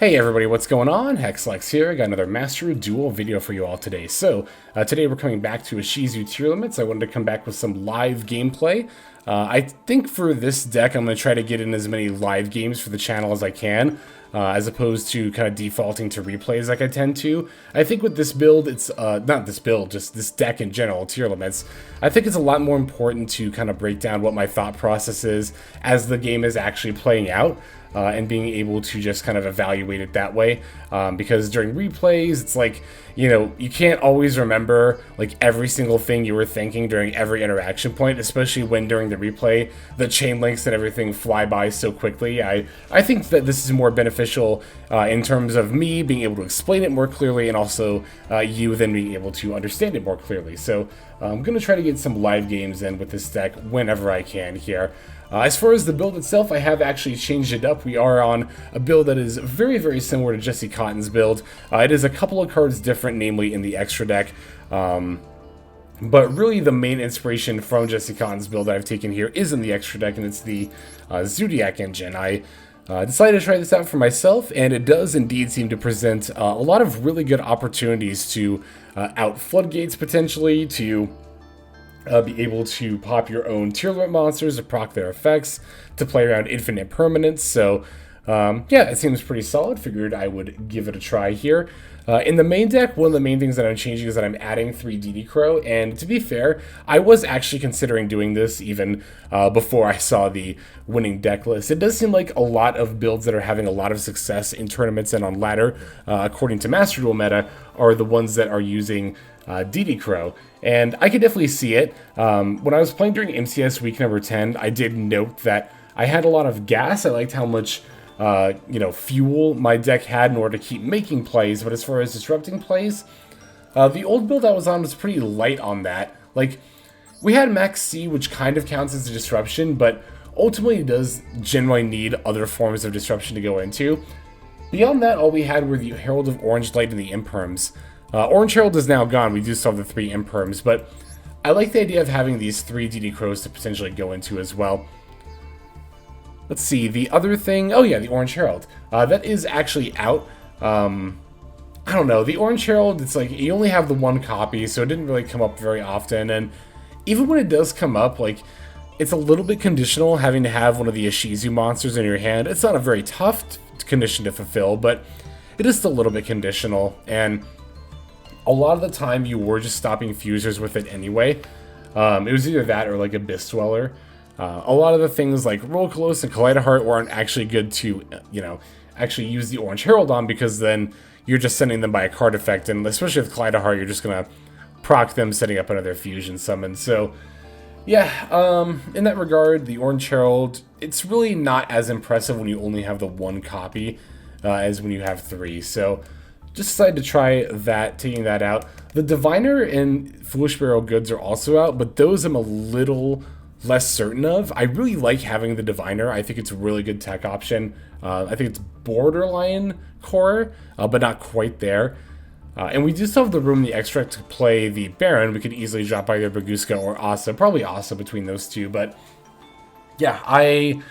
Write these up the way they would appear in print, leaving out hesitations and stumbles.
Hey everybody, what's going on? Hexlex here. I got another Master Duel video for you all today. So, today we're coming back to Agido Tearlaments. I wanted to come back with some live gameplay. I think for this deck, I'm going to try to get in as many live games for the channel as I can, as opposed to kind of defaulting to replays like I tend to. I think with this build, it's, not this build, just this deck in general, Tearlaments, I think it's a lot more important to kind of break down what my thought process is as the game is actually playing out. And being able to just kind of evaluate it that way, because during replays, it's like, you know, you can't always remember like every single thing you were thinking during every interaction point, especially when during the replay, the chain links and everything fly by so quickly. I think that this is more beneficial in terms of me being able to explain it more clearly, and also you then being able to understand it more clearly. So I'm going to try to get some live games in with this deck whenever I can here. As far as the build itself, I have actually changed it up. We are on a build that is very, very similar to Jesse Cotton's build. It is a couple of cards different, namely in the extra deck. But really the main inspiration from Jesse Cotton's build that I've taken here is in the extra deck, and it's the Zoodiac engine. I decided to try this out for myself, and it does indeed seem to present a lot of really good opportunities to out floodgates potentially, to be able to pop your own Tearlaments monsters to proc their effects, to play around Infinite Impermanence. So yeah, it seems pretty solid. Figured I would give it a try here. In the main deck, one of the main things that I'm changing is that I'm adding 3 DD Crow, and to be fair, I was actually considering doing this even before I saw the winning deck list. It does seem like a lot of builds that are having a lot of success in tournaments and on ladder, according to Master Duel meta, are the ones that are using DD Crow, and I could definitely see it. When I was playing during MCS week number 10, I did note that I had a lot of gas. I liked how much you know, fuel my deck had in order to keep making plays, but as far as disrupting plays, the old build I was on was pretty light on that. Like, we had Maxx, which kind of counts as a disruption, but ultimately it does generally need other forms of disruption to go into. Beyond that, all we had were the Herald of Orange Light and the Imperms. Orange Herald is now gone. We do still have the 3 Imperms, but I like the idea of having these 3 DD Crows to potentially go into as well. Let's see, the other thing, oh yeah, the Orange Herald. That is actually out. I don't know, the Orange Herald, it's like, you only have the 1 copy, so it didn't really come up very often, and even when it does come up, like, it's a little bit conditional having to have one of the Agido monsters in your hand. It's not a very tough condition to fulfill, but it is still a little bit conditional, and a lot of the time you were just stopping fusers with it anyway. It was either that or like Abyss Dweller. A lot of the things like Rulkallos and Kaliedo-Heart weren't actually good to, you know, actually use the Orange Herald on, because then you're just sending them by a card effect, and especially with Kaliedo-Heart, you're just gonna proc them setting up another fusion summon. So yeah, in that regard, the Orange Herald, it's really not as impressive when you only have the 1 copy as when you have 3. So just decided to try that, taking that out. The Diviner and Foolish Burial Goods are also out, but those I'm a little less certain of. I really like having the Diviner. I think it's a really good tech option. I think it's borderline core, but not quite there. And we do still have the room in the extract to play the Baron. We could easily drop either Bagooska or Aussa, probably Aussa between those two, but yeah, I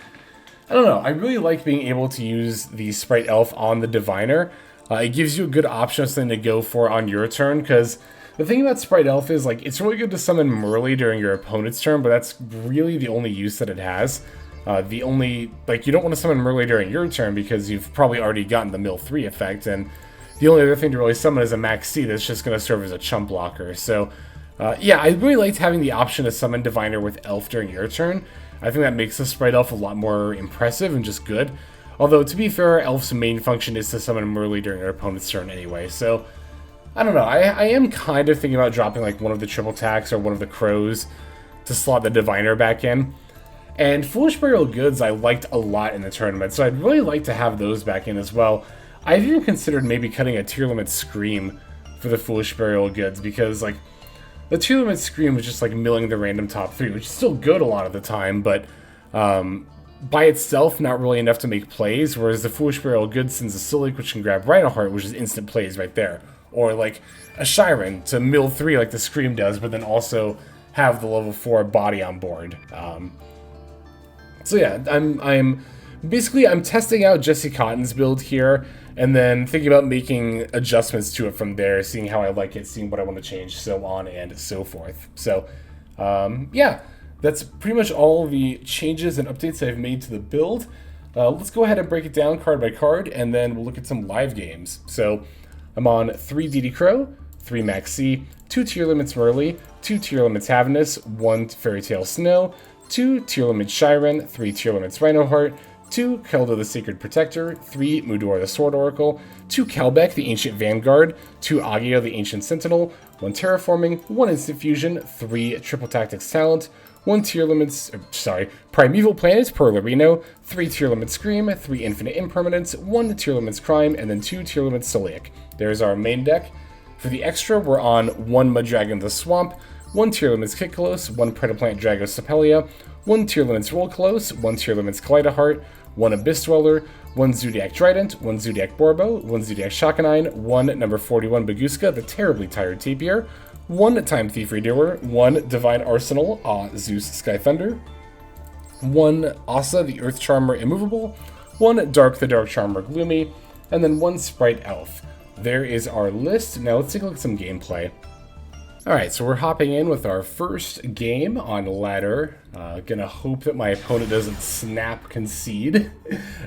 don't know. I really like being able to use the Sprite Elf on the Diviner. It gives you a good option of something to go for on your turn, because the thing about Sprite Elf is, like, it's really good to summon Merrli during your opponent's turn, but that's really the only use that it has. You don't want to summon Merrli during your turn because you've probably already gotten the Mill 3 effect, and the only other thing to really summon is a Maxx that's just going to serve as a chump blocker. So, yeah, I really liked having the option to summon Diviner with Elf during your turn. I think that makes the Sprite Elf a lot more impressive and just good. Although, to be fair, Elf's main function is to summon Merrli during your opponent's turn anyway, so I don't know. I am kind of thinking about dropping like one of the triple tacks or one of the crows to slot the Diviner back in. And Foolish Burial Goods I liked a lot in the tournament, so I'd really like to have those back in as well. I've even considered maybe cutting a Tearlaments Scream for the Foolish Burial Goods, because like the Tearlaments Scream was just like milling the random top 3, which is still good a lot of the time, but by itself, not really enough to make plays, whereas the Foolish Burial Goods sends a Sulliek, which can grab Reinoheart, which is instant plays right there. Or like a Scheiren to mill 3 like the Scream does, but then also have the level 4 body on board. So yeah, I'm Basically, I'm testing out Jesse Cotton's build here, and then thinking about making adjustments to it from there, seeing how I like it, seeing what I want to change, so on and so forth. So, yeah, that's pretty much all the changes and updates I've made to the build. Let's go ahead and break it down card by card, and then we'll look at some live games. So, I'm on 3 DD Crow, 3 Maxx, 2 Tearlaments Merrli, 2 Tearlaments Havnis, 1 Fairy Tale Snow, 2 Tearlaments Scheiren, 3 Tearlaments Reinoheart, 2 Keldo the Sacred Protector, 3 Mudora the Sword Oracle, 2 Kelbek the Ancient Vanguard, 2 Agido the Ancient Sentinel, 1 Terraforming, 1 Instant Fusion, 3 Triple Tactics Talent, 1 Primeval Planets Perlerino, 3 Tearlaments Scream, 3 Infinite Impermanence, 1 Tearlaments Cryme, and then 2 Tearlaments Sulliek. There's our main deck. For the extra, we're on 1 Mudragon the Swamp, 1 Tearlaments Kitkallos, 1 Predaplant Dragostapelia, 1 Tearlaments Rulkallos, 1 Tearlaments Kaliedo-Heart, 1 Abyss Dweller, 1 Zoodiac Drident, 1 Zoodiac Boarbow, 1 Zoodiac Chakanine, 1 number 41 Bagooska, the terribly tired Tapir, 1 Time Thief Redoer, 1 Divine Arsenal, AA-ZEUS Sky Thunder, 1 Aussa the Earth Charmer Immovable, 1 Dark the Dark Charmer Gloomy, and then 1 Sprite Elf. There is our list. Now let's take a look at some gameplay. Alright, so we're hopping in with our first game on ladder. Gonna hope that my opponent doesn't snap concede.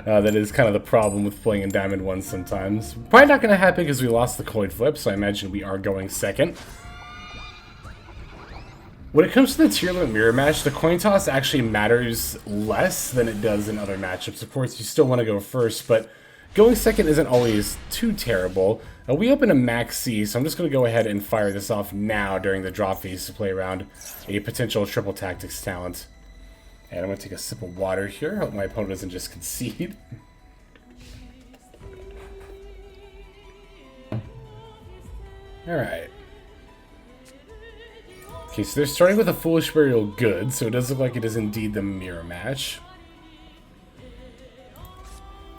That is kind of the problem with playing in Diamond 1 sometimes. Probably not gonna happen because we lost the coin flip, so I imagine we are going second. When it comes to the Tearlaments mirror match, the coin toss actually matters less than it does in other matchups. Of course, you still want to go first, but going second isn't always too terrible. We open a Maxx, so I'm just going to go ahead and fire this off now during the draw phase to play around a potential Triple Tactics talent. And I'm going to take a sip of water here. Hope my opponent doesn't just concede. Alright. Okay, so they're starting with a Foolish Burial Good, so it does look like it is indeed the mirror match.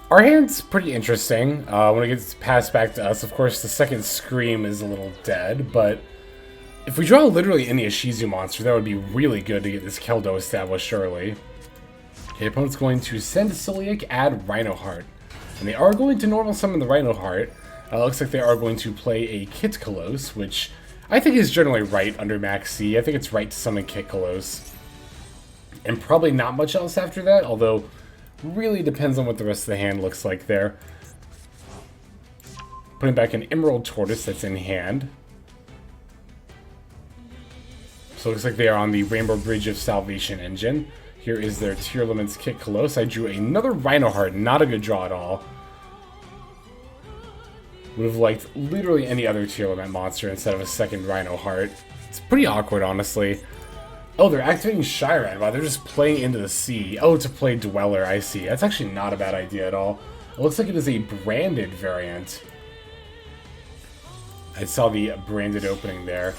Our hand's pretty interesting. When it gets passed back to us, of course, the second Scream is a little dead, but if we draw literally any Ishizu monster, that would be really good to get this Keldo established early. Okay, opponent's going to send Sulliek, add Reinoheart. And they are going to normal summon the Reinoheart. Looks like they are going to play a Kitkallos, which I think is generally right under Maxx. I think it's right to summon Kitkallos. And probably not much else after that, although really depends on what the rest of the hand looks like there. Putting back an Emerald Tortoise that's in hand. So it looks like they are on the Rainbow Bridge of Salvation engine. Here is their Tearlaments Kitkallos. I drew another Reinoheart, not a good draw at all. Would have liked literally any other Tearlament monster instead of a second Reinoheart. It's pretty awkward, honestly. Oh, they're activating Scheiren. Wow, they're just playing into the sea. Oh, to play Dweller, I see. That's actually not a bad idea at all. It looks like it is a branded variant. I saw the branded opening there.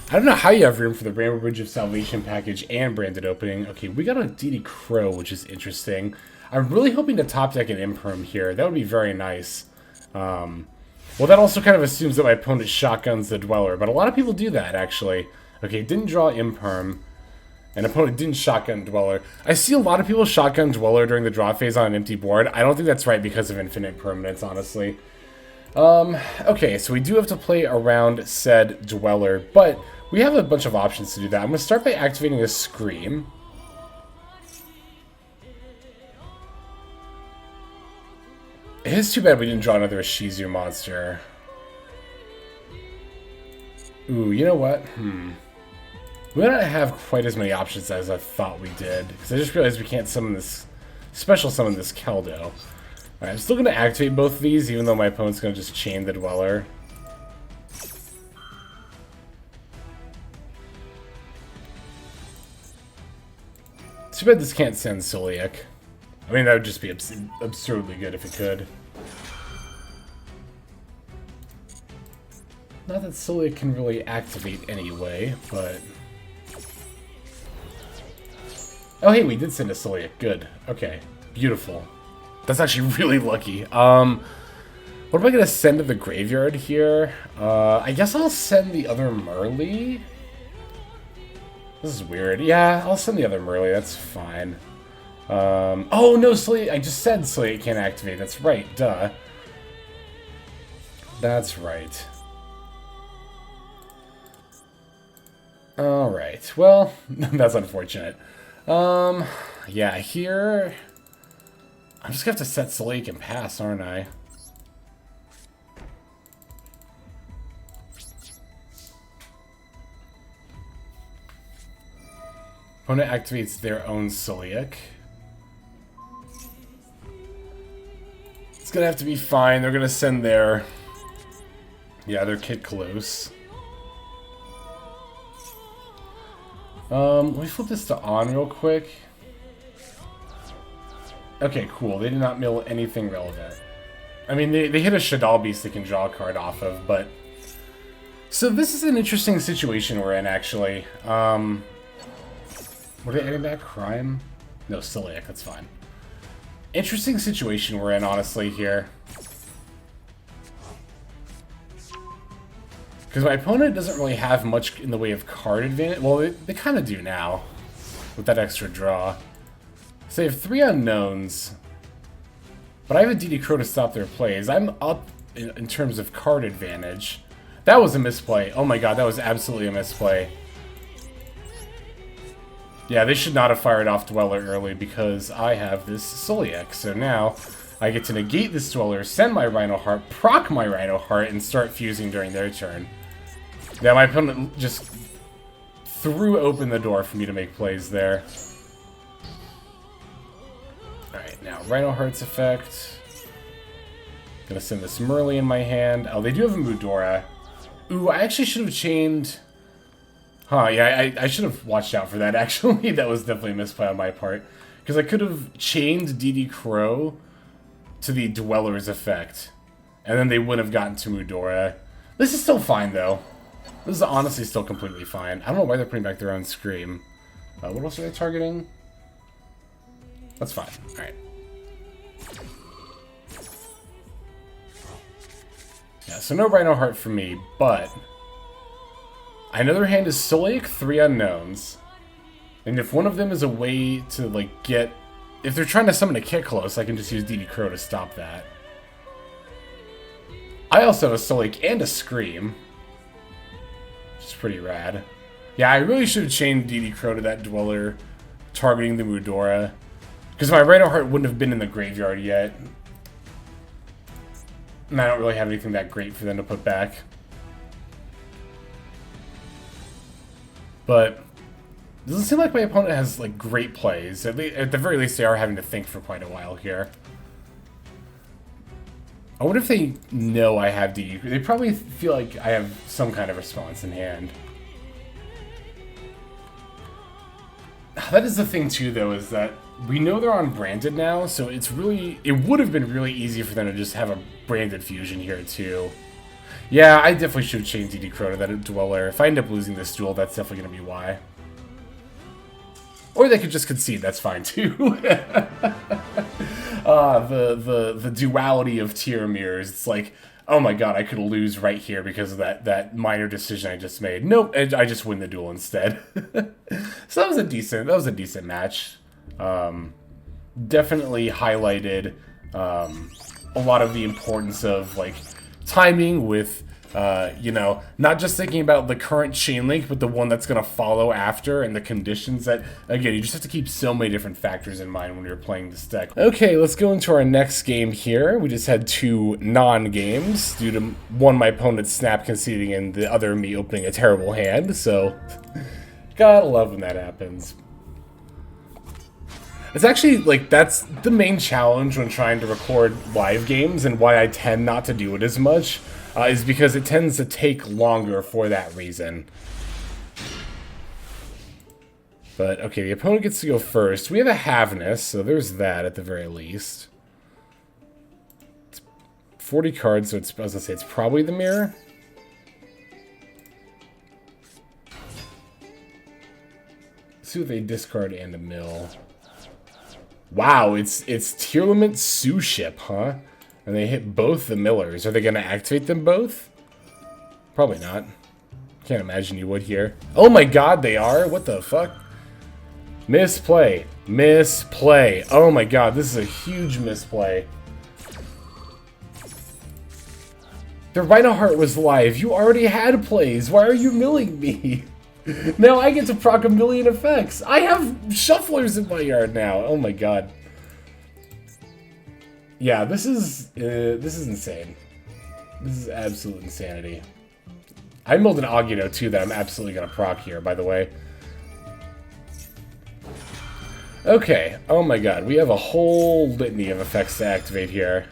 I don't know how you have room for the Rainbow Bridge of Salvation package and branded opening. Okay, we got a DD Crow, which is interesting. I'm really hoping to top deck an Imperm here. That would be very nice. Well, that also kind of assumes that my opponent shotguns the Dweller, but a lot of people do that, actually. Okay, didn't draw Imperm. An opponent didn't shotgun Dweller. I see a lot of people shotgun Dweller during the draw phase on an empty board. I don't think that's right because of Infinite Impermanence, honestly. Okay, so we do have to play around said Dweller, but we have a bunch of options to do that. I'm going to start by activating a Scream. It is too bad we didn't draw another Ishizu monster. Ooh, you know what? We might not have quite as many options as I thought we did, because I just realized we can't summon this, special summon this Keldo. Alright, I'm still going to activate both of these, even though my opponent's going to just chain the Dweller. Too bad this can't send Sulliek. I mean, that would just be absurdly good if it could. Not that Sulliek can really activate anyway, but... Oh, hey, we did send a Sulliek. Good. Okay. Beautiful. That's actually really lucky. What am I going to send to the graveyard here? I guess I'll send the other Merrli. This is weird. Yeah, I'll send the other Merrli. That's fine. Oh no, Sulliek, I just said Sulliek can't activate. That's right, duh. That's right. Alright, well, that's unfortunate. Yeah, here... I'm just gonna have to set Sulliek and pass, aren't I? Opponent activates their own Sulliek. It's gonna have to be fine. They're gonna send their... Yeah, their Kitkallos. Let me flip this to on real quick. Okay, cool. They did not mill anything relevant. I mean, they hit a Shadal Beast they can draw a card off of, but... So this is an interesting situation we're in, actually. What are they adding back? Cryme? No, Sulliek, that's fine. Interesting situation we're in, honestly, here. Because my opponent doesn't really have much in the way of card advantage. Well, they kind of do now, with that extra draw. So they have 3 unknowns, but I have a DD Crow to stop their plays. I'm up in terms of card advantage. That was a misplay. Oh my god, that was absolutely a misplay. Yeah, they should not have fired off Dweller early because I have this Sulliek. So now I get to negate this Dweller, send my Reinoheart, proc my Reinoheart, and start fusing during their turn. Yeah, my opponent just threw open the door for me to make plays there. Alright, now Reinoheart's effect. Gonna send this Merrli in my hand. Oh, they do have a Mudora. Ooh, I actually should have chained... Huh, yeah, I should have watched out for that, actually. That was definitely a misplay on my part. Because I could have chained DD Crow to the Dweller's effect. And then they wouldn't have gotten to Mudora. This is still fine, though. This is honestly still completely fine. I don't know why they're putting back their own Scream. What else are they targeting? That's fine. Alright. Yeah, so no Reinoheart for me, but... I know their hand is Sulliek, 3 unknowns. And if one of them is a way to, like, get... If they're trying to summon a Kitkallos, I can just use DD Crow to stop that. I also have a Sulliek and a Scream. Which is pretty rad. Yeah, I really should have chained DD Crow to that Dweller, targeting the Mudora. Because my Reinoheart wouldn't have been in the graveyard yet. And I don't really have anything that great for them to put back. But it doesn't seem like my opponent has like great plays. At the very least, they are having to think for quite a while here. I wonder if they know I have DD. They probably feel like I have some kind of response in hand. That is the thing too, though, is that we know they're on branded now, so it would have been really easy for them to just have a branded fusion here too. Yeah, I definitely should change DD Crow to that Dweller. If I end up losing this duel, that's definitely going to be why. Or they could just concede, that's fine too. The duality of tier mirrors. It's like, oh my god, I could lose right here because of that minor decision I just made. Nope, I just win the duel instead. So that was a decent match. Definitely highlighted a lot of the importance of like timing with, you know, not just thinking about the current chain link, but the one that's going to follow after and the conditions that, again, you just have to keep so many different factors in mind when you're playing this deck. Okay, let's go into our next game here. We just had 2 non-games due to one, my opponent's snap conceding, and the other, me opening a terrible hand, so gotta love when that happens. It's actually, like, that's the main challenge when trying to record live games, and why I tend not to do it as much, is because it tends to take longer for that reason. But, okay, the opponent gets to go first. We have a Havnis, so there's that at the very least. It's 40 cards, so it's, I was gonna say, it's probably the mirror. Let's see what they discard and a mill. Wow, it's Tearlaments Sulliek, huh? And they hit both the millers. Are they going to activate them both? Probably not. Can't imagine you would here. Oh my god, they are? What the fuck? Misplay. Misplay. Oh my god, this is a huge misplay. The Reinoheart was live. You already had plays. Why are you milling me? Now I get to proc a million effects. I have shufflers in my yard now. Oh my god. Yeah, this is insane. This is absolute insanity. I milled an Agido too that I'm absolutely gonna proc here, by the way. Okay, oh my god, we have a whole litany of effects to activate here.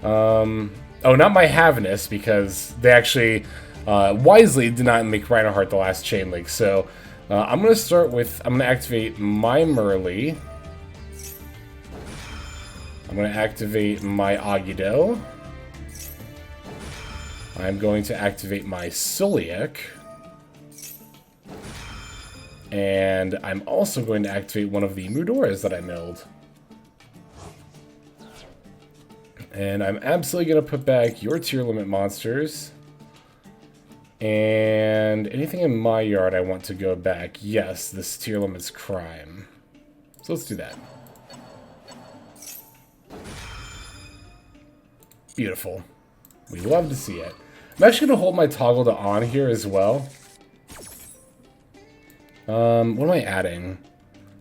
Oh, not my Havnis, because they actually wisely did not make Reinoheart the last chain link. So I'm going to start with, I'm going to activate my Merrli. I'm going to activate my Agido. I'm going to activate my Sulliek. And I'm also going to activate one of the Mudoras that I milled. And I'm absolutely going to put back your Tearlaments monsters. And anything in my yard I want to go back. Yes, this Tearlaments Cryme. So let's do that. Beautiful. We love to see it. I'm actually going to hold my toggle to on here as well. What am I adding?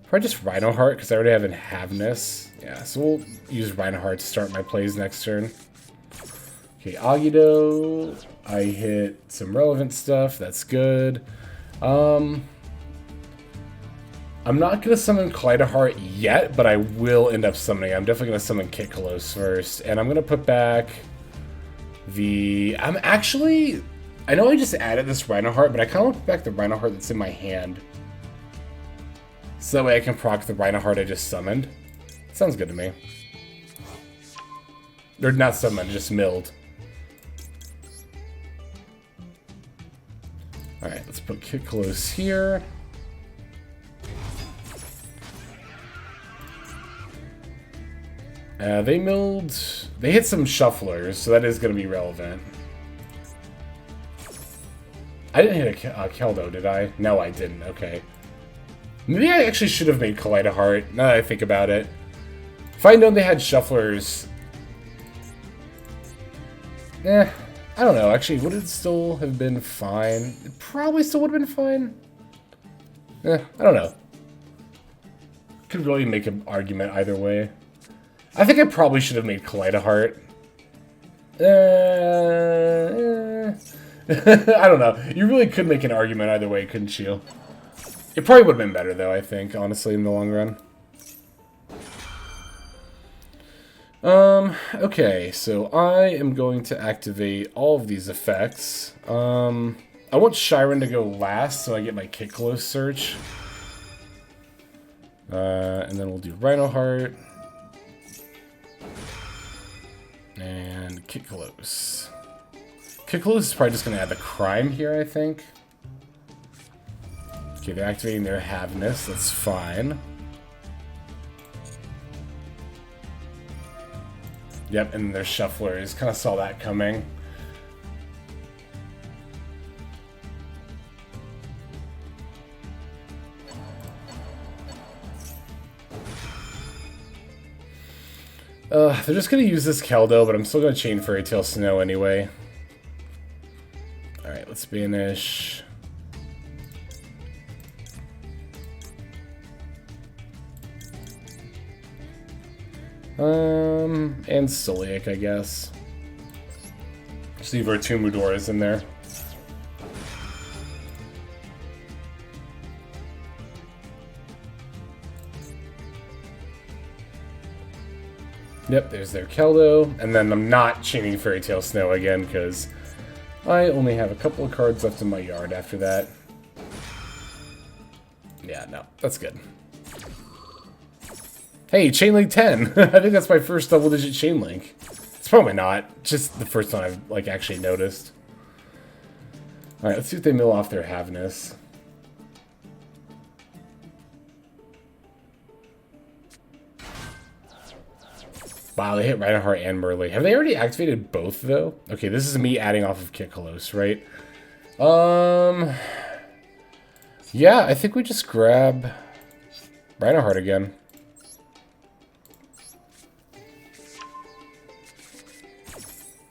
Probably just Reinoheart, because I already have an Havnis. Yeah, so we'll use Reinoheart to start my plays next turn. Okay, Agido. I hit some relevant stuff. That's good. I'm not going to summon Kaliedo-Heart yet, but I will end up summoning. I'm definitely going to summon Kitkallos first. And I'm going to put back the... I know I just added this Reinoheart, but I kind of want to put back the Reinoheart that's in my hand. So that way I can proc the Reinoheart I just summoned. Sounds good to me. Or not summoned, just milled. Alright, let's put Kitkallos here. They milled... They hit some shufflers, so that is going to be relevant. I didn't hit a Keldo, did I? No, I didn't. Okay. Maybe I actually should have made Kaliedo-Heart, now that I think about it. If I'd known they had shufflers... I don't know. Actually, would it still have been fine? It probably still would have been fine. I don't know. Could really make an argument either way. I think I probably should have made Kaliedo-Heart. I don't know. You really could make an argument either way, couldn't you? It probably would have been better, though, I think, honestly, in the long run. Okay, so I am going to activate all of these effects. I want Scheiren to go last, so I get my Kitkallos search. And then we'll do Reinoheart. And Kitkallos. Kitkallos is probably just going to add the Cryme here, I think. Okay, they're activating their Havnis. That's fine. Yep, and their shufflers. Kind of saw that coming. They're just going to use this Keldo, but I'm still going to chain Fairy Tail Snow anyway. Alright, let's banish. And Sulliek, I guess. Just leave our two Mudoras in there. Yep, there's their Keldo. And then I'm not chaining Fairy Tail Snow again, because I only have a couple of cards left in my yard after that. Yeah, no, that's good. Hey, chain link 10. I think that's my first double-digit chain link. It's probably not. Just the first one I've like actually noticed. All right, let's see if they mill off their Havnis. Wow, they hit Reinoheart and Merrli. Have they already activated both though? Okay, this is me adding off of Kitkallos, right? Yeah, I think we just grab. Reinoheart again.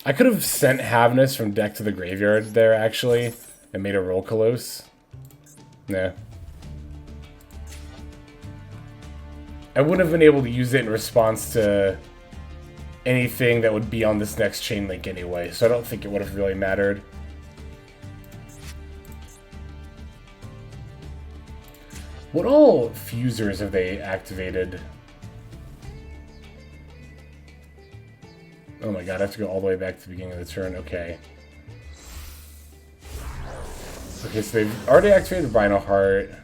I could have sent Havnis from deck to the graveyard there, actually, and made a Rulkallos. Nah. I wouldn't have been able to use it in response to anything that would be on this next chain link anyway, so I don't think it would have really mattered. What all fusers have they activated? Oh my god, I have to go all the way back to the beginning of the turn. Okay. Okay, so they've already activated Reinoheart.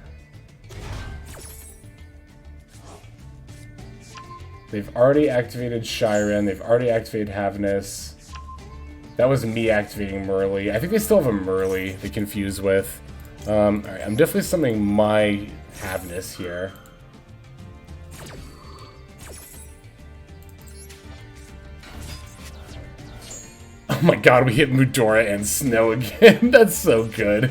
They've already activated Scheiren. They've already activated Havnis. That was me activating Merrli. I think they still have a Merrli they can fuse with. Alright, I'm definitely summoning my Havnis here. Oh my god, we hit Mudora and Snow again. That's so good.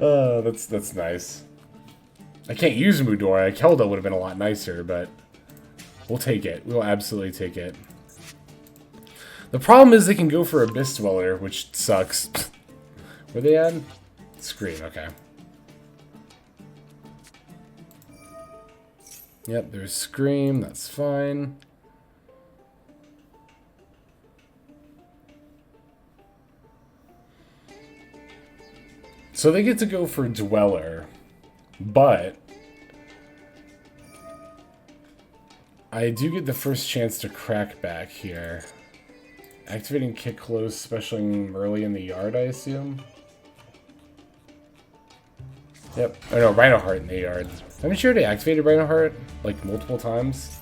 Oh, that's nice. I can't use Mudora. Keldo would have been a lot nicer, but we'll take it. We'll absolutely take it. The problem is they can go for Abyss Dweller, which sucks. Where they at? Scream, okay. Yep, there's Scream, that's fine. So they get to go for Dweller, but I do get the first chance to crack back here. Activating Kitkallos, specialing Merrli in the yard, I assume? Yep. Oh no, Reinoheart in the yard. I'm sure they activated Reinoheart, like, multiple times.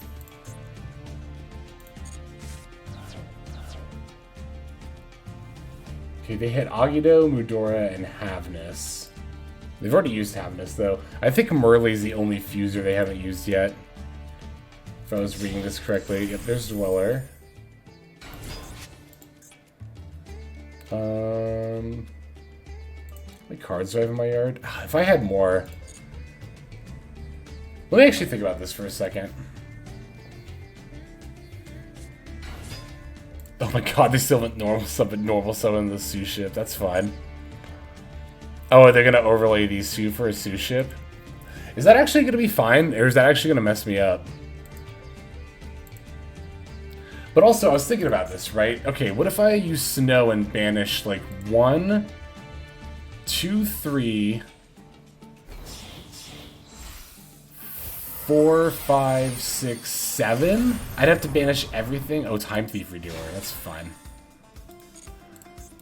Okay, they hit Agido, Mudora, and Havnis. They've already used Havnis, though. I think Merrli's the only fuser they haven't used yet. If I was reading this correctly. Yep, there's Dweller. How many cards do I have in my yard? If I had more... Let me actually think about this for a second. Oh my god, they still went normal summon the Sue ship. That's fine. Oh, they're gonna overlay these Sue for a Sue ship? Is that actually gonna be fine, or is that actually gonna mess me up? But also, I was thinking about this, right? Okay, what if I use Snow and banish, like, 1, 2, 3, 4, 5, 6, 7? I'd have to banish everything. Oh, Time Thief Redoer. That's fine.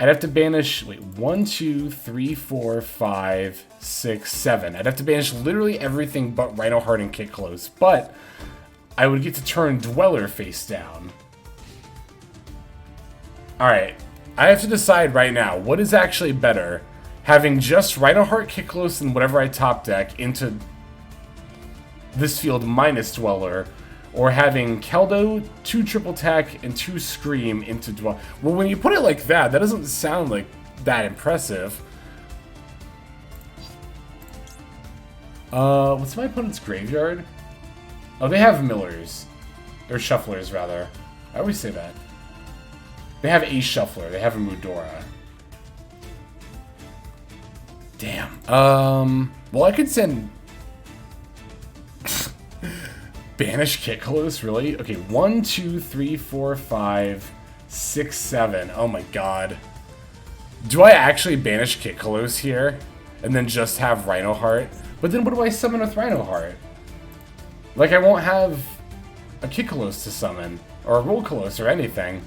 I'd have to banish, wait, 1, 2, 3, 4, 5, 6, 7. I'd have to banish literally everything but Reinoheart and Kitkallos. But I would get to turn Dweller face down. Alright, I have to decide right now, what is actually better? Having just Reinoheart, Kitkallos, and whatever I top deck into this field minus Dweller, or having Keldo, 2 triple tech, and 2 Scream into Dweller. Well, when you put it like that, that doesn't sound like that impressive. What's my opponent's graveyard? Oh, they have Millers. Or Shufflers, rather. I always say that. They have a Shuffler. They have a Mudora. Damn. Well, I could send... Banish Kitkallos, really? Okay, 1, 2, 3, 4, 5, 6, 7. Oh my god. Do I actually banish Kitkallos here? And then just have Reinoheart? But then what do I summon with Reinoheart? Like, I won't have a Kitkallos to summon. Or a Rulkallos or anything.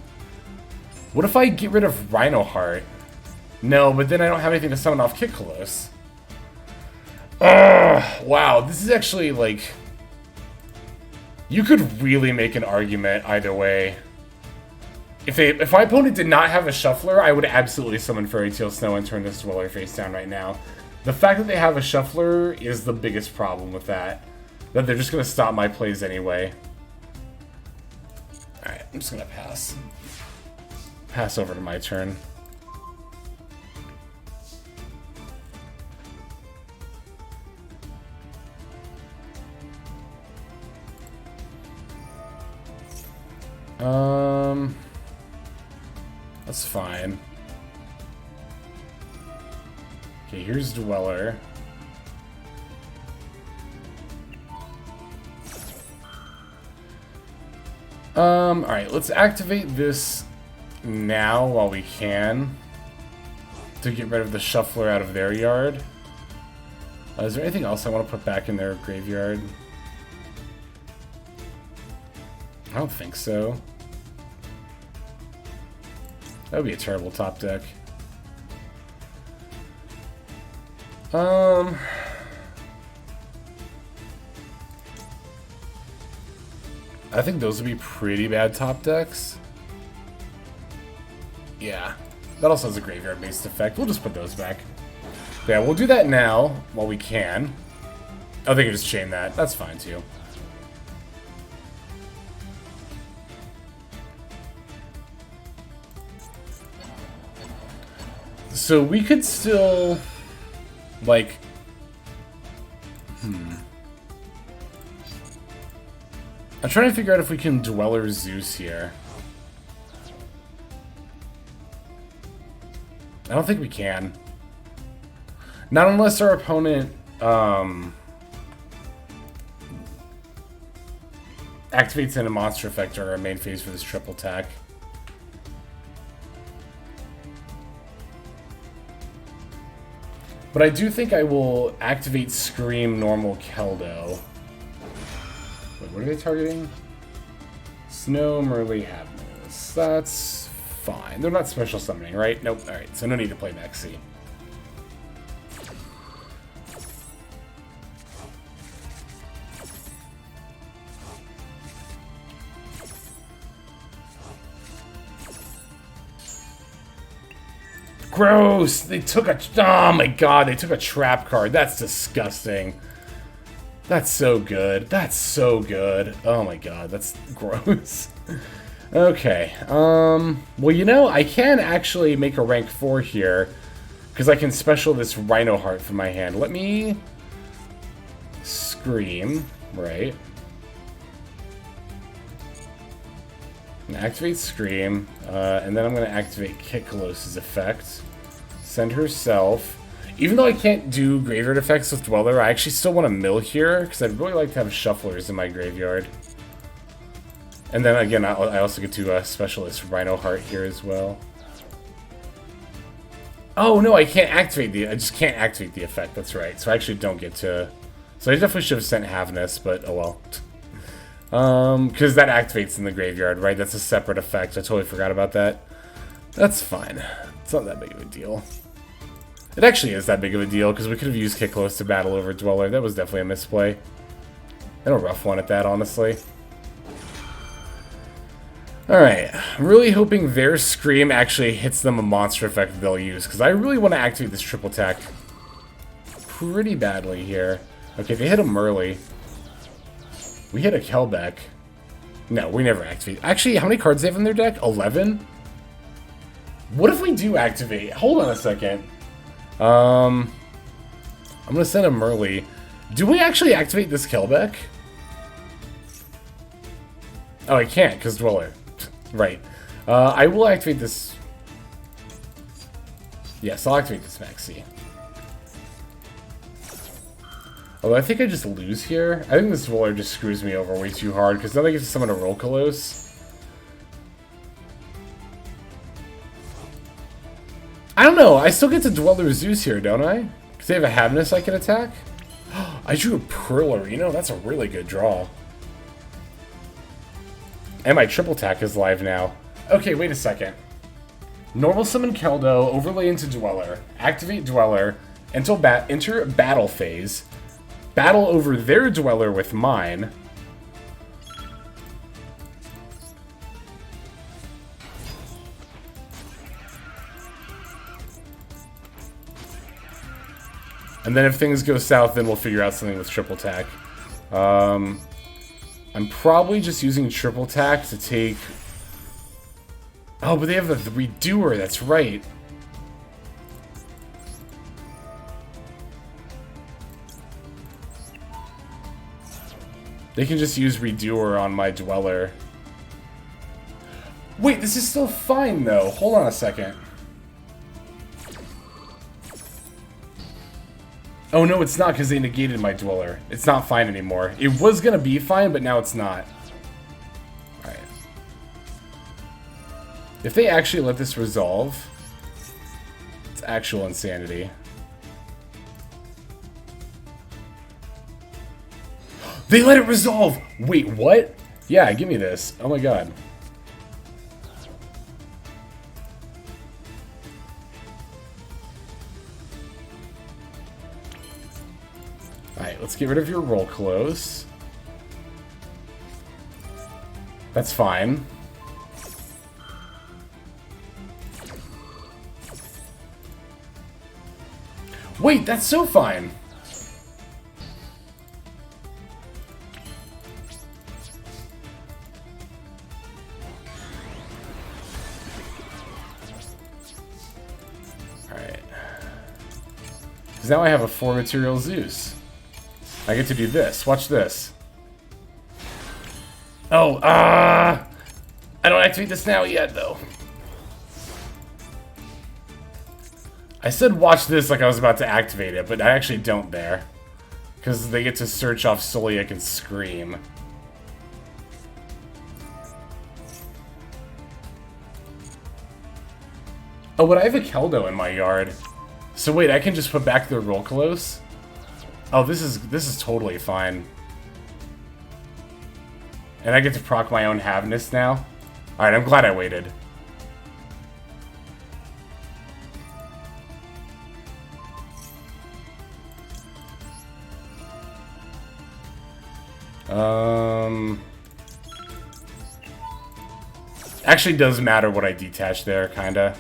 What if I get rid of Reinoheart? No, but then I don't have anything to summon off Kitkallos. Ugh, wow, this is actually, like... You could really make an argument either way. If my opponent did not have a Shuffler, I would absolutely summon Fairy Tail Snow and turn this Dweller face down right now. The fact that they have a Shuffler is the biggest problem with that. That they're just going to stop my plays anyway. Alright, I'm just going to pass. Pass over to my turn. That's fine. Okay, here's Dweller. Alright, let's activate this now while we can to get rid of the Shuffler out of their yard. Is there anything else I want to put back in their graveyard? I don't think so. That would be a terrible top deck. I think those would be pretty bad top decks. Yeah. That also has a graveyard-based effect. We'll just put those back. Yeah, we'll do that now while we can. I think I just chain that. That's fine, too. So we could still, like... I'm trying to figure out if we can Dweller Zeus here. I don't think we can. Not unless our opponent activates in a monster effect or our main phase for this triple attack. But I do think I will activate Scream normal Keldo. Wait, what are they targeting? Snow Merrli Havnis. That's fine. They're not special summoning, right? Nope. Alright, so no need to play Maxx. Gross! They took a... Oh my god, they took a trap card. That's disgusting. That's so good. That's so good. Oh my god, that's gross. Okay, well, you know, I can actually make a rank 4 here, because I can special this Reinoheart from my hand. Let me... Scream, right? I'm gonna activate Scream, and then I'm gonna activate Kitkallos' effect. Send herself. Even though I can't do graveyard effects with Dweller, I actually still want to mill here, because I'd really like to have Shufflers in my graveyard. And then again, I also get to specialist Reinoheart here as well. Oh no, I can't activate the... I just can't activate the effect, that's right. So I actually don't get to... So I definitely should have sent Havnis, but oh well. Because that activates in the graveyard, right? That's a separate effect. I totally forgot about that. That's fine. It's not that big of a deal. It actually is that big of a deal, because we could have used Kitkallos to battle over Dweller. That was definitely a misplay. And a rough one at that, honestly. Alright, I'm really hoping their Scream actually hits them a monster effect that they'll use, because I really want to activate this triple attack pretty badly here. Okay, they hit a Merrli. We hit a Kelbek. No, we never activate. Actually, how many cards do they have in their deck? 11? What if we do activate? Hold on a second. I'm gonna send a Merrli. Do we actually activate this Kelbek? Oh, I can't, because Dweller. Right. I will activate this. Yes, I'll activate this Maxx. Although I think I just lose here. I think this Dweller just screws me over way too hard, because now they get to summon a Rulkallos. I don't know. I still get to Dweller Zeus here, don't I? Because they have a Havnis I can attack? I drew a Perlerino. That's a really good draw. And my triple attack is live now. Okay, wait a second. Normal summon Keldo, overlay into Dweller, activate Dweller, enter battle phase, battle over their Dweller with mine. And then if things go south, then we'll figure out something with triple attack. I'm probably just using triple attack to take... Oh, but they have the Redoer, that's right. They can just use Redoer on my Dweller. Wait, this is still fine, though. Hold on a second. Oh, no, it's not, because they negated my Dweller. It's not fine anymore. It was going to be fine, but now it's not. Alright. If they actually let this resolve, it's actual insanity. They let it resolve! Wait, what? Yeah, give me this. Oh my god. Alright, let's get rid of your Rulkallos. That's fine. Wait, that's so fine! Alright. Because now I have a 4-material Zeus. I get to do this. Watch this. Oh, I don't activate this now yet, though. I said watch this like I was about to activate it, but I actually don't there. Because they get to search off Sulliek and Scream. Oh, but I have a Keldo in my yard. So wait, I can just put back the Rulkallos? Oh, this is totally fine. And I get to proc my own Havnis now? Alright, I'm glad I waited. Actually does matter what I detach there, kinda.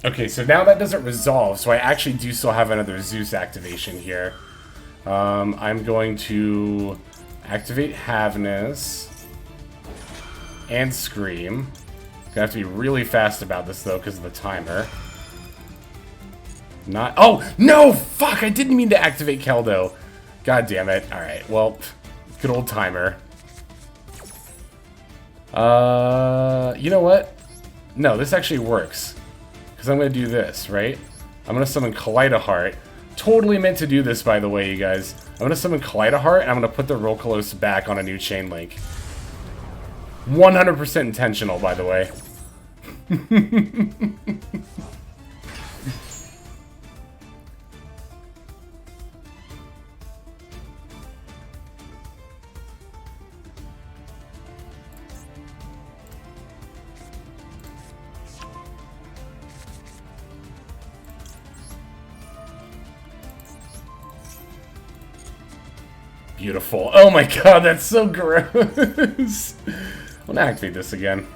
Okay, so now that doesn't resolve, so I actually do still have another Zeus activation here. I'm going to activate Havnis and Scream. Gonna have to be really fast about this though, because of the timer. Not. Oh no! Fuck! I didn't mean to activate Keldo. God damn it! All right, well, good old timer. You know what? No, this actually works. Because I'm going to do this, right? I'm going to summon Kaliedo-Heart. Totally meant to do this, by the way, you guys. I'm going to summon Kaliedo-Heart, and I'm going to put the Rulkallos back on a new chain link. 100% intentional, by the way. Beautiful. Oh my god, that's so gross. I'm gonna activate this again.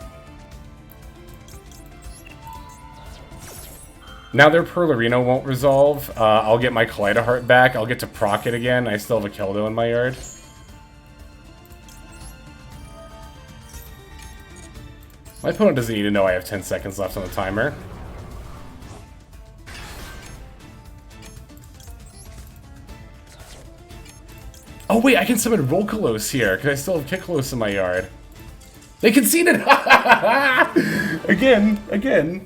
Now their Perlerino won't resolve. I'll get my Kaliedo-Heart back. I'll get to proc it again. I still have a Keldo in my yard. My opponent doesn't need to know I have 10 seconds left on the timer. Oh wait, I can summon Rulkallos here, because I still have Kitkallos in my yard. They conceded! Again,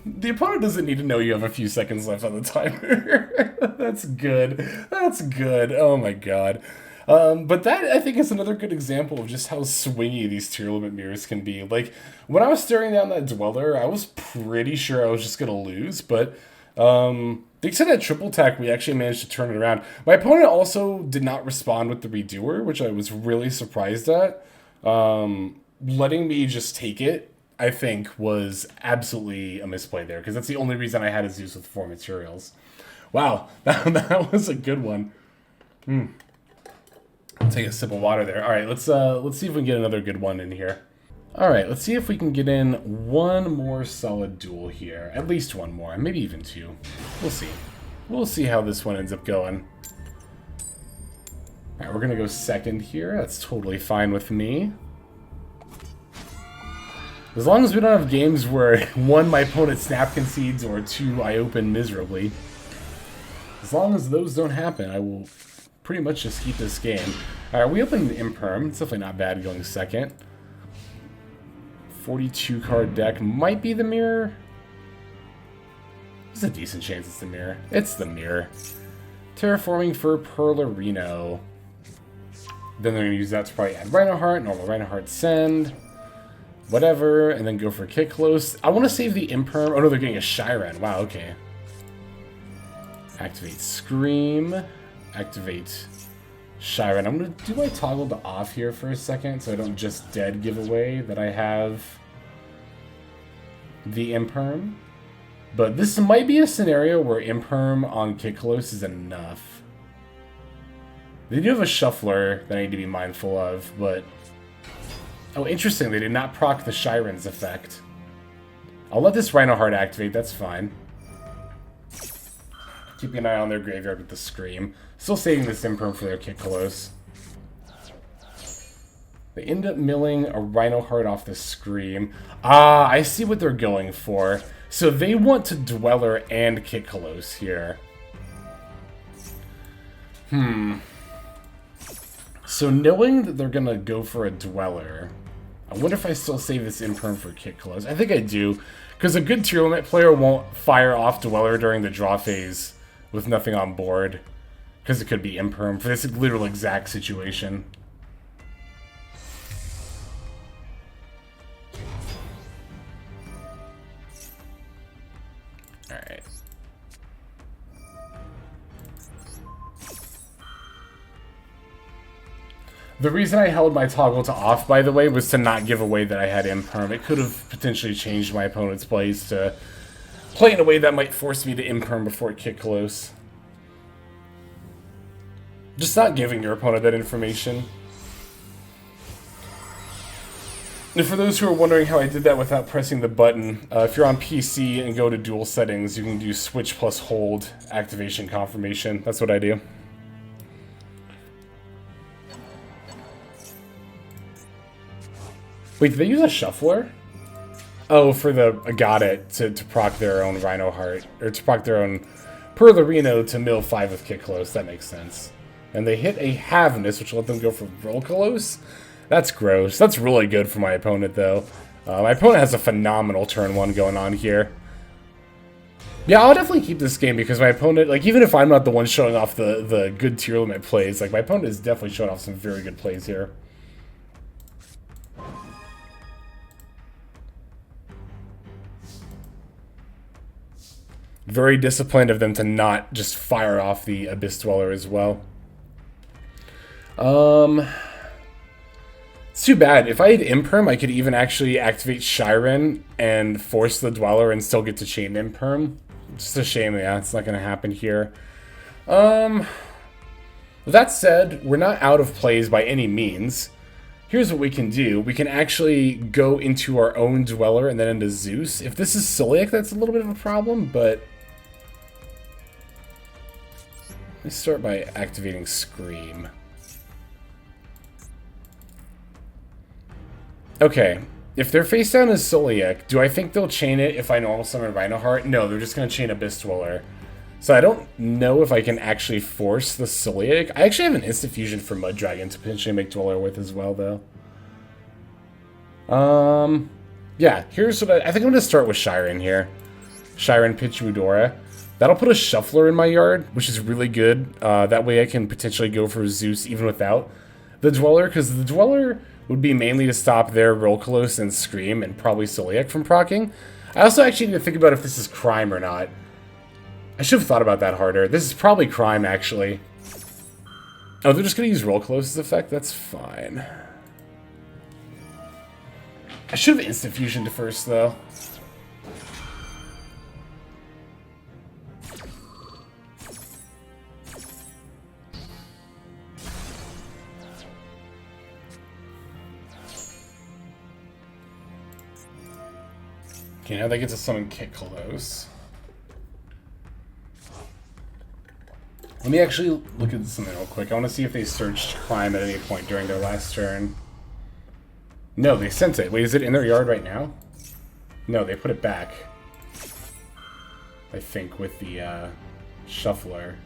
the opponent doesn't need to know you have a few seconds left on the timer. That's good. That's good. Oh my god. But that, I think, is another good example of just how swingy these Tearlaments mirrors can be. Like, when I was staring down that Dweller, I was pretty sure I was just going to lose, but thanks to that triple attack, we actually managed to turn it around. My opponent also did not respond with the Redoer, which I was really surprised at. Letting me just take it, I think, was absolutely a misplay there, because that's the only reason I had a Zeus with 4 materials. Wow, that was a good one. I'll take a sip of water there. All right, let's see if we can get another good one in here. All right, let's see if we can get in one more solid duel here. At least one more, maybe even 2. We'll see. We'll see how this one ends up going. All right, we're gonna go second here. That's totally fine with me. As long as we don't have games where 1, my opponent snap concedes, or 2, I open miserably. As long as those don't happen, I will pretty much just keep this game. Alright, we opened the Imperm. It's definitely not bad going second. 42 card deck might be the mirror. There's a decent chance it's the mirror. It's the mirror. Terraforming for Perlerino. Then they're going to use that to probably add Reinoheart, normal Reinoheart send. Whatever, and then go for Kitkallos. I want to save the Imperm. Oh no, they're getting a Scheiren. Wow, okay. Activate Scream. Activate Scheiren. I'm going to do my toggle to off here for a second so I don't just dead give away that I have the Imperm. But this might be a scenario where Imperm on Kitkallos is enough. They do have a Shuffler that I need to be mindful of, but... Oh, interesting, they did not proc the Scheiren's effect. I'll let this Reinoheart activate, that's fine. Keeping an eye on their graveyard with the Scream. Still saving this Imperm for their Kitkallos. They end up milling a Reinoheart off the Scream. Ah, I see what they're going for. So they want to Dweller and Kitkallos here. So knowing that they're going to go for a Dweller, I wonder if I still save this Imperm for Kitkallos. I think I do, because a good Tearlaments player won't fire off Dweller during the draw phase with nothing on board, because it could be Imperm for this literal exact situation. Alright. The reason I held my toggle to off, by the way, was to not give away that I had Imperm. It could have potentially changed my opponent's plays to play in a way that might force me to Imperm before it Kitkallos. Just not giving your opponent that information. And for those who are wondering how I did that without pressing the button, if you're on PC and go to duel settings, you can do switch plus hold activation confirmation. That's what I do. Wait, did they use a Shuffler? Oh, for the... got it. To proc their own Reinoheart. Or to proc their own Perlerino to mill 5 with Kitkallos. That makes sense. And they hit a Havnis, which will let them go for Rulkallos. That's gross. That's really good for my opponent, though. My opponent has a phenomenal turn 1 going on here. Yeah, I'll definitely keep this game because my opponent... like, even if I'm not the one showing off the good Tearlaments plays, like, my opponent is definitely showing off some very good plays here. Very disciplined of them to not just fire off the Abyss Dweller as well. It's too bad. If I had Imperm, I could even actually activate Scheiren and force the Dweller and still get to chain Imperm. Just a shame, yeah, it's not going to happen here. That said, we're not out of plays by any means. Here's what we can do. We can actually go into our own Dweller and then into Zeus. If this is Sulliek, that's a little bit of a problem, but... let's start by activating Scream. Okay, if their face down is Sulliek, do I think they'll chain it if I normal summon Reinoheart? No, they're just going to chain Abyss Dweller. So I don't know if I can actually force the Sulliek. I actually have an Instant Fusion for Mudragon to potentially make Dweller with as well, though. Yeah, here's what I think I'm going to start with Scheiren here. Scheiren, pitch Mudora. That'll put a Shuffler in my yard, which is really good. That way I can potentially go for Zeus even without the Dweller, because the Dweller would be mainly to stop their Rulkallos and Scream and probably Sulliek from proccing. I also actually need to think about if this is Cryme or not. I should have thought about that harder. This is probably Cryme, actually. Oh, they're just going to use Rulkallos' effect? That's fine. I should have Instant Fusioned first, though. Okay, now they get to summon Kitkallos. Let me actually look at something real quick. I want to see if they searched Cryme at any point during their last turn. No, they sent it. Wait, is it in their yard right now? No, they put it back. I think with the Shuffler.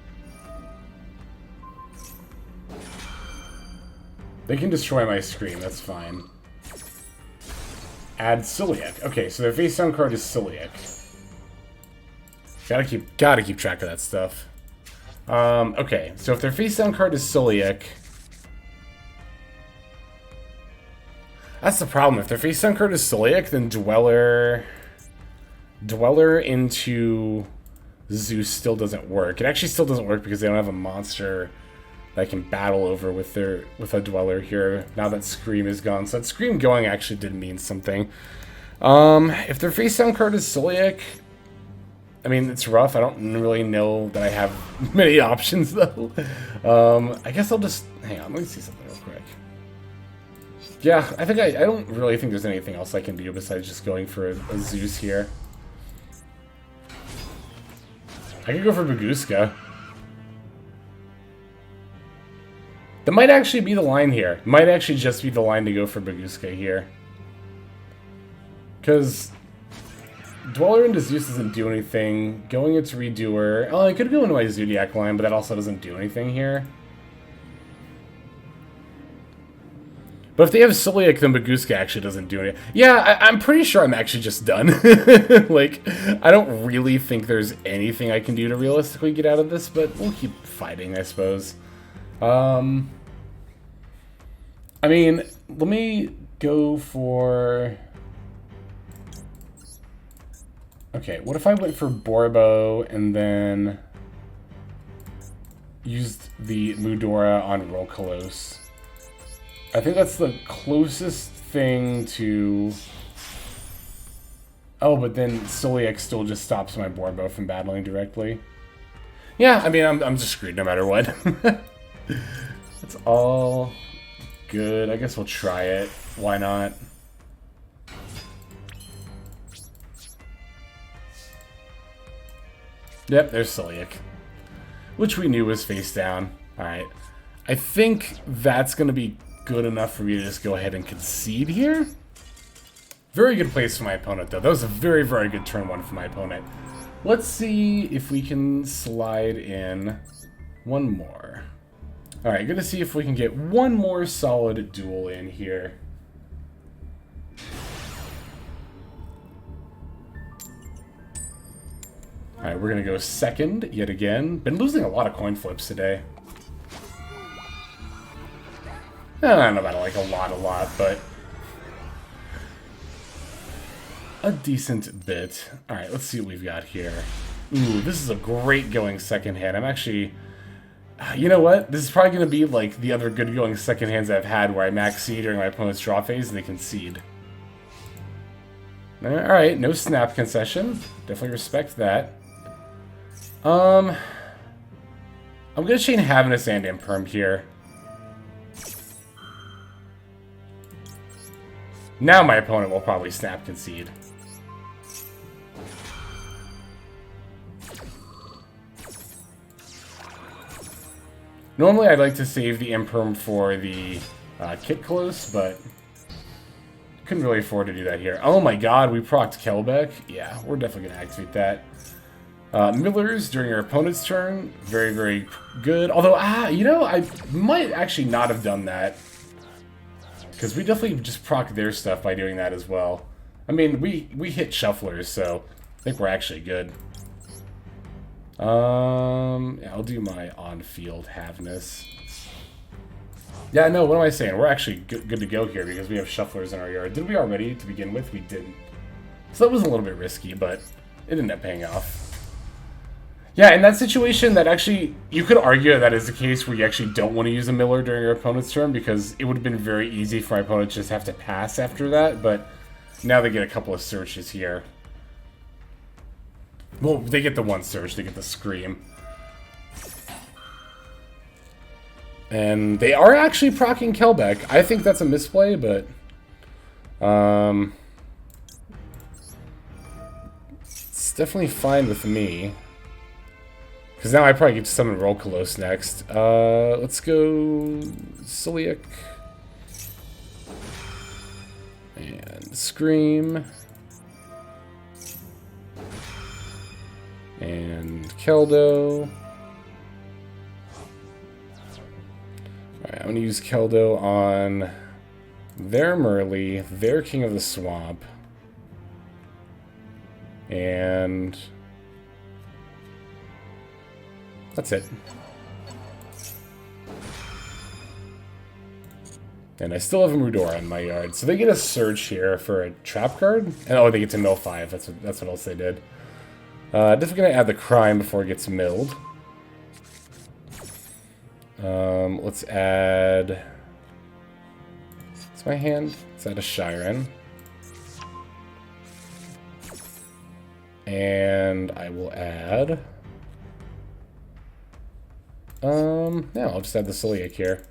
They can destroy my Scream, that's fine. Add Sulliek. Okay, so their face down card is Sulliek. Gotta keep track of that stuff. Okay, so if their face down card is Sulliek, that's the problem. If their face down card is Sulliek, then Dweller into Zeus still doesn't work. It actually still doesn't work because they don't have a monster that I can battle over with a Dweller here now that Scream is gone. So that Scream going actually did mean something. If their face down card is Sulliek, I mean, it's rough. I don't really know that I have many options, though. I guess I'll just... Hang on, let me see something real quick. Yeah, I think I don't really think there's anything else I can do besides just going for a Zeus here. I could go for Bagooska. That might actually be the line here. Might actually just be the line to go for Bagooska here. Because Dweller into Zeus doesn't do anything. Going into Redoer... Oh, I could go into my Zoodiac line, but that also doesn't do anything here. But if they have Sulliek, then Bagooska actually doesn't do anything. Yeah, I'm pretty sure I'm actually just done. Like, I don't really think there's anything I can do to realistically get out of this, but we'll keep fighting, I suppose. I mean, let me go for... Okay, what if I went for Boarbow and then used the Mudora on Rulkallos? I think that's the closest thing to... Oh, but then Sulliek still just stops my Boarbow from battling directly. Yeah, I mean, I'm just screwed no matter what. It's all good. I guess we'll try it. Why not? Yep, there's Sulliek. Which we knew was face down. Alright. I think that's going to be good enough for me to just go ahead and concede here. Very good place for my opponent, though. That was a very, very good turn one for my opponent. Let's see if we can slide in one more. Alright, gonna see if we can get one more solid duel in here. Alright, we're gonna go second yet again. Been losing a lot of coin flips today. I don't know about like a lot, but a decent bit. Alright, let's see what we've got here. Ooh, this is a great going second hand. I'm actually... You know what? This is probably going to be like the other good going second hands I've had where I max seed during my opponent's draw phase and they concede. Alright, no snap concession. Definitely respect that. I'm going to chain Havnis and Imperm here. Now my opponent will probably snap concede. Normally I'd like to save the Imperm for the Kitkallos, but couldn't really afford to do that here. Oh my god, we procced Kelbek. Yeah, we're definitely going to activate that. Millers during your opponent's turn. Very, very good. Although, you know, I might actually not have done that. Because we definitely just proc their stuff by doing that as well. I mean, we hit shufflers, so I think we're actually good. Yeah, I'll do my on-field Havnis. Yeah, no, what am I saying? We're actually good to go here because we have shufflers in our yard. Did we already to begin with? We didn't. So that was a little bit risky, but it ended up paying off. Yeah, in that situation, that actually, you could argue that is the case where you actually don't want to use a Miller during your opponent's turn because it would have been very easy for my opponent to just have to pass after that, but now they get a couple of searches here. Well, they get the one search, they get the Scream. And they are actually proccing Kelbek. I think that's a misplay, but... it's definitely fine with me. Because now I probably get to summon Rulkallos next. Let's go... Sulliek. And Scream. And Keldo. Alright, I'm I'm gonna use Keldo on their Merrli, their King of the Swamp, and that's it. And I still have a Mudora in my yard, so they get a search here for a trap card. And oh, they get to mill 5. That's what else they did. Definitely gonna add the Cryme before it gets milled. Let's add. What's my hand? Let's add a Scheiren. And I will add. Yeah, I'll just add the Sulliek here.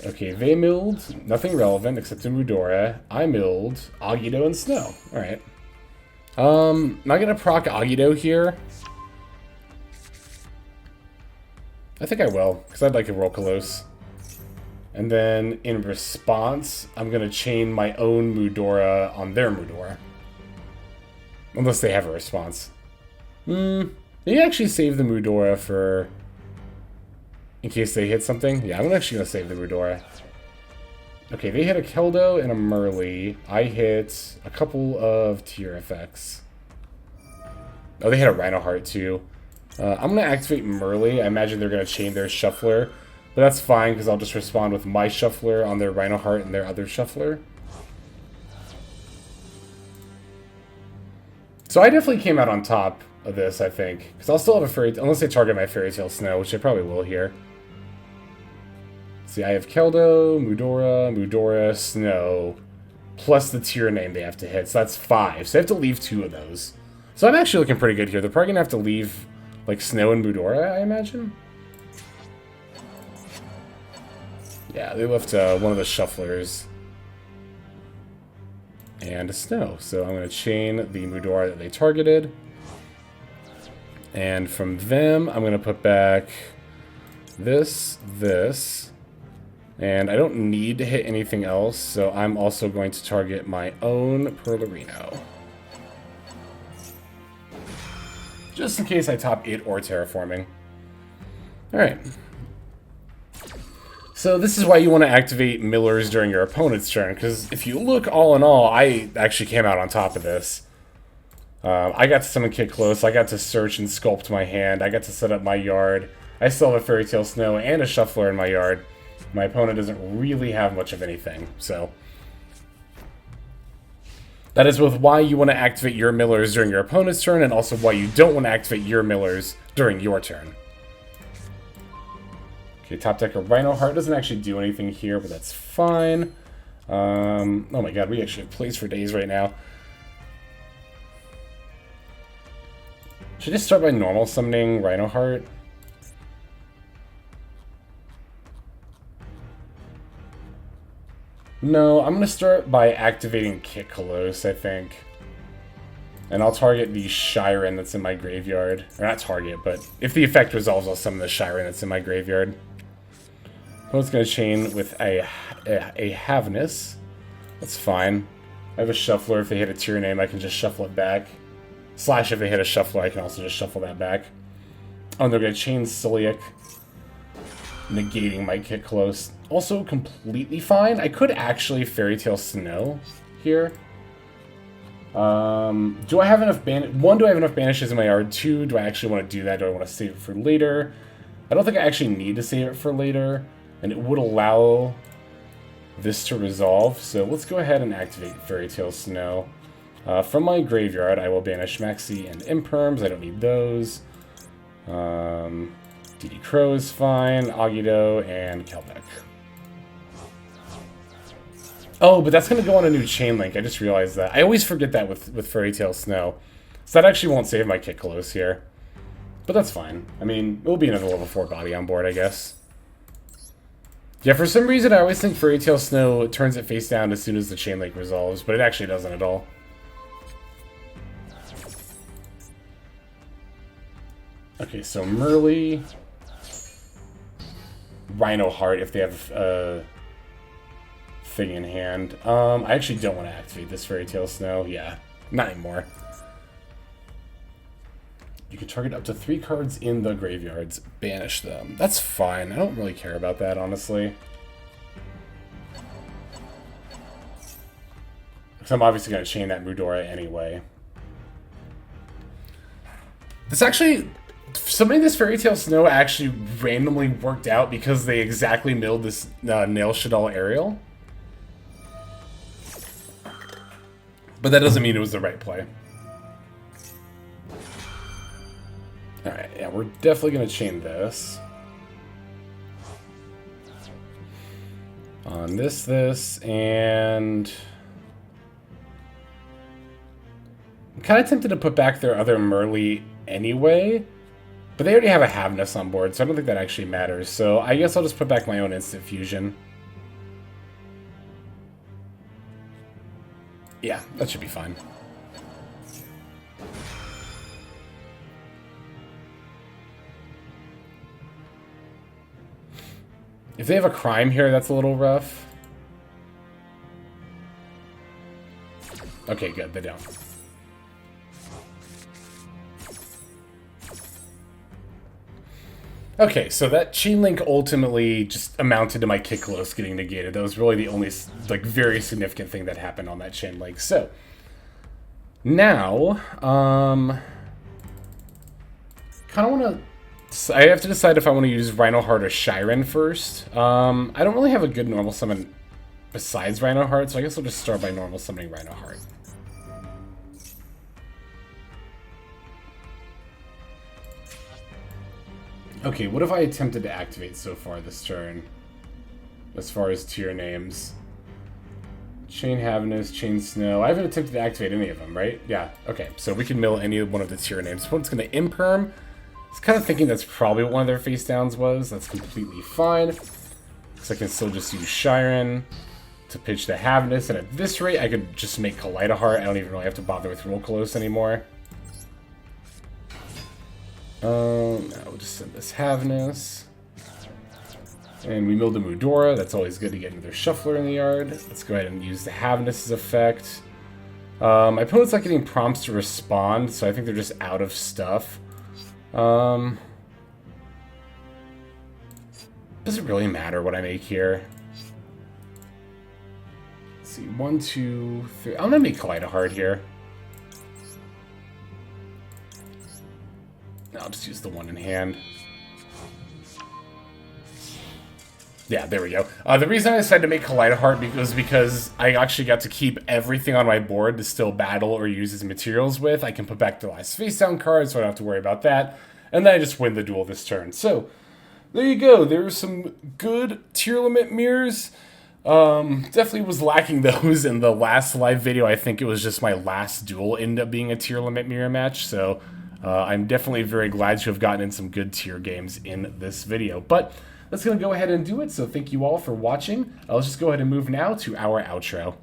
Okay, they milled nothing relevant except a Mudora. I milled Agido and Snow. Alright. Not gonna proc Agido here. I think I will, because I'd like a Rulkallos. And then, in response, I'm gonna chain my own Mudora on their Mudora. Unless they have a response. Maybe actually save the Mudora for... in case they hit something. Yeah, I'm actually gonna save the Mudora. Okay, they hit a Keldo and a Merrli. I hit a couple of tier effects. Oh, they hit a Reinoheart too. I'm gonna activate Merrli. I imagine they're gonna chain their Shuffler. But that's fine, because I'll just respond with my Shuffler on their Reinoheart and their other Shuffler. So I definitely came out on top of this, I think. Because I'll still have a Fairy... unless they target my Fairy Tail Snow, which they probably will here. See, I have Keldo, Mudora, Snow, plus the tier name they have to hit. So that's 5. So I have to leave 2 of those. So I'm actually looking pretty good here. They're probably going to have to leave, like, Snow and Mudora, I imagine. Yeah, they left one of the Shufflers. And a Snow. So I'm going to chain the Mudora that they targeted. And from them, I'm going to put back this. And I don't need to hit anything else, so I'm also going to target my own Perlerino. Just in case I top it or Terraforming. Alright. So this is why you want to activate Millers during your opponent's turn, because if you look all in all, I actually came out on top of this. I got to summon Kitkallos, I got to search and sculpt my hand, I got to set up my yard. I still have a Fairy Tail Snow and a Shuffler in my yard. My opponent doesn't really have much of anything, so... that is both why you want to activate your Millers during your opponent's turn, and also why you don't want to activate your Millers during your turn. Okay, top decker Reinoheart doesn't actually do anything here, but that's fine. Oh my god, we actually have plays for days right now. Should I just start by normal summoning Reinoheart? No, I'm going to start by activating Kitkallos, I think. And I'll target the Scheiren that's in my graveyard. Or not target, but if the effect resolves, I'll summon the Scheiren that's in my graveyard. Opponent's going to chain with a Havnis. That's fine. I have a Shuffler. If they hit a tier name, I can just shuffle it back. Slash, if they hit a Shuffler, I can also just shuffle that back. Oh, and they're going to chain Sulliek, negating my Kitkallos. Also completely fine. I could actually Fairy Tail Snow here. Do I have enough one, do I have enough banishes in my yard? 2, do I actually want to do that? Do I want to save it for later? I don't think I actually need to save it for later. And it would allow this to resolve. So let's go ahead and activate Fairy Tail Snow. From my graveyard, I will banish Maxx and Imperms. I don't need those. DD Crow is fine. Agido and Kelbek. Oh, but that's going to go on a new chain link. I just realized that. I always forget that with Fairy Tail Snow. So that actually won't save my Kitkallos here. But that's fine. I mean, it will be another level 4 body on board, I guess. Yeah, for some reason, I always think Fairy Tail Snow turns it face down as soon as the chain link resolves, but it actually doesn't at all. Okay, so Merrli, Reinoheart, if they have a thing in hand. I actually don't want to activate this Fairy Tail Snow. Yeah, not anymore. You can target up to 3 cards in the graveyards. Banish them. That's fine. I don't really care about that, honestly. Because I'm obviously going to chain that Mudora anyway. This actually... Something this Fairy Tale Snow actually randomly worked out because they exactly milled this Nail Shaddoll Aerial. But that doesn't mean it was the right play. Alright, yeah, we're definitely going to chain this. On this, and... I'm kind of tempted to put back their other Merrli anyway. But they already have a Havnis on board, so I don't think that actually matters. So I guess I'll just put back my own Instant Fusion. Yeah, that should be fine. If they have a Cryme here, that's a little rough. Okay, good, they don't. Okay, so that chain link ultimately just amounted to my Kitkallos getting negated. That was really the only, like, very significant thing that happened on that chain link. So, now, kind of want to, I have to decide if I want to use Reinoheart or Scheiren first. I don't really have a good normal summon besides Reinoheart, so I guess I'll just start by normal summoning Reinoheart. Okay, what have I attempted to activate so far this turn? As far as tier names. Chain Havnis, Chain Snow. I haven't attempted to activate any of them, right? Yeah, okay. So we can mill any one of the tier names. Opponent's going to Imperm. I was kind of thinking that's probably what one of their face downs was. That's completely fine. Because I can still just use Scheiren to pitch the Havnis. And at this rate, I could just make Kaliedo-Heart. I don't even really have to bother with Rulkallos anymore. Now we'll just send this Havnis. And we milled the Mudora. That's always good to get another Shuffler in the yard. Let's go ahead and use the Havnis' effect. My opponent's not getting prompts to respond, so I think they're just out of stuff. Does it really matter what I make here? Let's see, 1, 2, 3. I'm gonna make Kaliedo-Heart here. I'll just use the one in hand. Yeah, there we go. The reason I decided to make Kaliedo-Heart was because I actually got to keep everything on my board to still battle or use as materials with. I can put back the last face down card, so I don't have to worry about that. And then I just win the duel this turn. So, there you go. There are some good Tearlaments mirrors. Definitely was lacking those in the last live video. I think it was just my last duel ended up being a Tearlaments mirror match, so... I'm definitely very glad to have gotten in some good tier games in this video. But that's going to go ahead and do it, so thank you all for watching. Let's just go ahead and move now to our outro.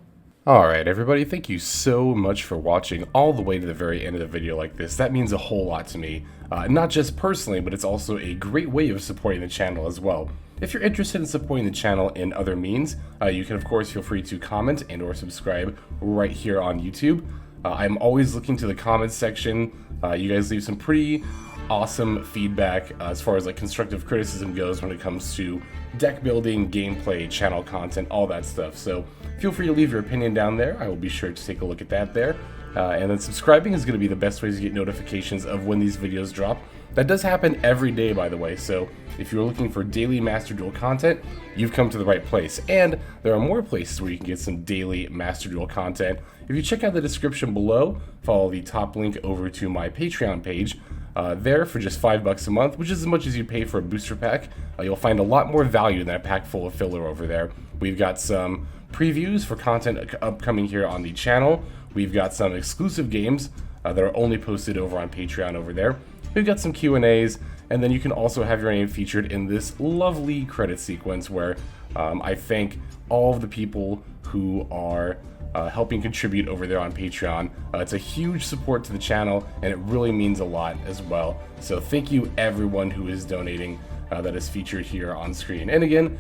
Alright everybody, thank you so much for watching all the way to the very end of the video like this. That means a whole lot to me. Not just personally, but it's also a great way of supporting the channel as well. If you're interested in supporting the channel in other means, you can of course feel free to comment and or subscribe right here on YouTube. I'm always looking to the comments section. You guys leave some pretty awesome feedback as far as like constructive criticism goes when it comes to deck building, gameplay, channel content, all that stuff. So feel free to leave your opinion down there. I will be sure to take a look at that there. And then subscribing is going to be the best way to get notifications of when these videos drop. That does happen every day, by the way, so if you're looking for daily Master Duel content, you've come to the right place. And there are more places where you can get some daily Master Duel content. If you check out the description below, follow the top link over to my Patreon page. There, for just $5 a month, which is as much as you pay for a booster pack, you'll find a lot more value than a pack full of filler over there. We've got some previews for content upcoming here on the channel. We've got some exclusive games that are only posted over on Patreon over there. We've got some Q&As, and then you can also have your name featured in this lovely credit sequence where I thank all of the people who are helping contribute over there on Patreon. It's a huge support to the channel, and it really means a lot as well. So thank you everyone who is donating that is featured here on screen. And again,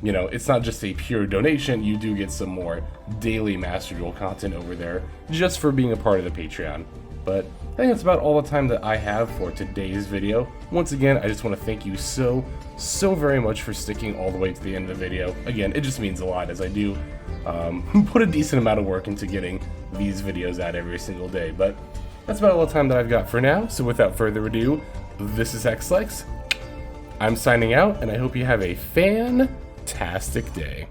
you know, it's not just a pure donation. You do get some more daily Master Duel content over there just for being a part of the Patreon. But I think that's about all the time that I have for today's video. Once again, I just want to thank you so very much for sticking all the way to the end of the video. Again, it just means a lot, as I do put a decent amount of work into getting these videos out every single day. But that's about all the time that I've got for now, so without further ado, this is Xlex. I'm signing out, and I hope you have a fantastic day.